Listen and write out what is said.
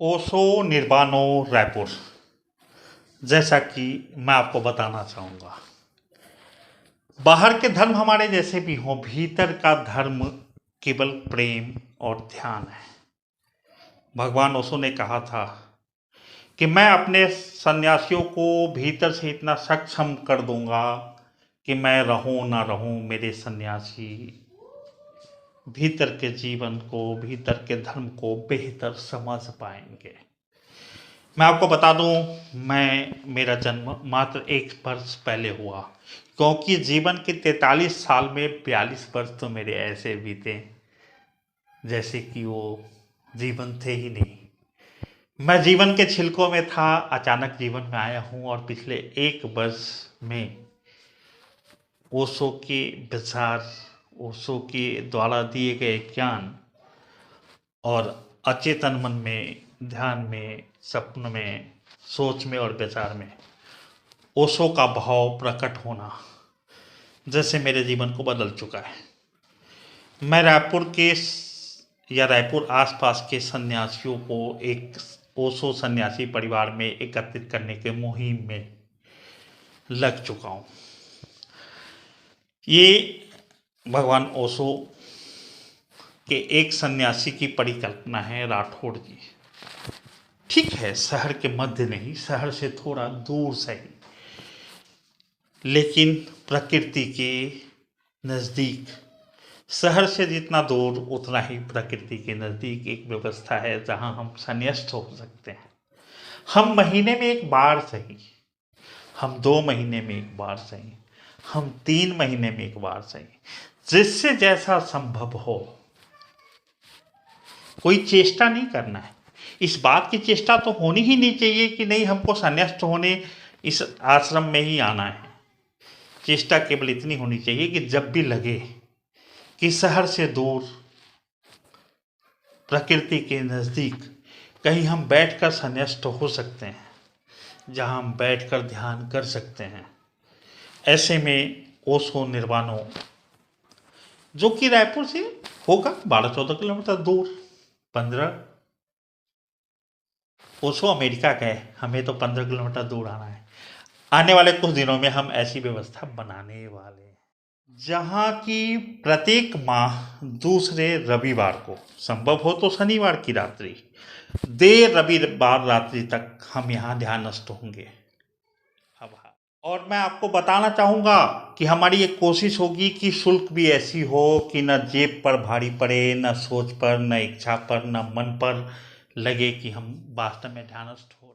ओशो निर्वाणो रायपुर। जैसा कि मैं आपको बताना चाहूँगा, बाहर के धर्म हमारे जैसे भी हों, भीतर का धर्म केवल प्रेम और ध्यान है। भगवान ओशो ने कहा था कि मैं अपने सन्यासियों को भीतर से इतना सक्षम कर दूंगा कि मैं रहूं ना रहूं, मेरे सन्यासी भीतर के जीवन को, भीतर के धर्म को बेहतर समझ पाएंगे। मैं आपको बता दूं, मेरा जन्म मात्र 1 वर्ष पहले हुआ, क्योंकि जीवन के 43 साल में 42 वर्ष तो मेरे ऐसे बीते जैसे कि वो जीवन थे ही नहीं। मैं जीवन के छिलकों में था, अचानक जीवन में आया हूँ और पिछले 1 वर्ष में ओशो के विचार, ओशो के द्वारा दिए गए ज्ञान और अचेतन मन में, ध्यान में, सपन में, सोच में और विचार में ओशो का भाव प्रकट होना जैसे मेरे जीवन को बदल चुका है। मैं रायपुर के या रायपुर आसपास के सन्यासियों को एक ओशो सन्यासी परिवार में एकत्रित करने के मुहिम में लग चुका हूँ। ये भगवान ओशो के एक सन्यासी की परिकल्पना है, राठौड़ जी। ठीक है, शहर के मध्य नहीं, शहर से थोड़ा दूर सही, लेकिन प्रकृति के नज़दीक। शहर से जितना दूर उतना ही प्रकृति के नज़दीक एक व्यवस्था है जहां हम संन्यास्त हो सकते हैं। हम महीने में एक बार सही, हम 2 महीने में एक बार सही, हम 3 महीने में एक बार सही, जिससे जैसा संभव हो। कोई चेष्टा नहीं करना है। इस बात की चेष्टा तो होनी ही नहीं चाहिए कि नहीं, हमको संन्यास्त होने इस आश्रम में ही आना है। चेष्टा केवल इतनी होनी चाहिए कि जब भी लगे कि शहर से दूर, प्रकृति के नज़दीक कहीं हम बैठकर संन्यास्त हो सकते हैं, जहां हम बैठकर ध्यान कर सकते हैं, ऐसे में ओशो निर्वाणो, जो कि रायपुर से होगा 12-14 किलोमीटर दूर, 15। ओशो अमेरिका गए, हमें तो 15 किलोमीटर दूर आना है। आने वाले कुछ दिनों में हम ऐसी व्यवस्था बनाने वाले हैं, जहां की प्रत्येक माह दूसरे रविवार को, संभव हो तो शनिवार की रात्रि, देर रविवार रात्रि तक हम यहाँ ध्यानस्थ होंगे। और मैं आपको बताना चाहूँगा कि हमारी ये कोशिश होगी कि शुल्क भी ऐसी हो कि न जेब पर भारी पड़े, न सोच पर, न इच्छा पर, न मन पर लगे कि हम वास्तव में ध्यानस्थ हो।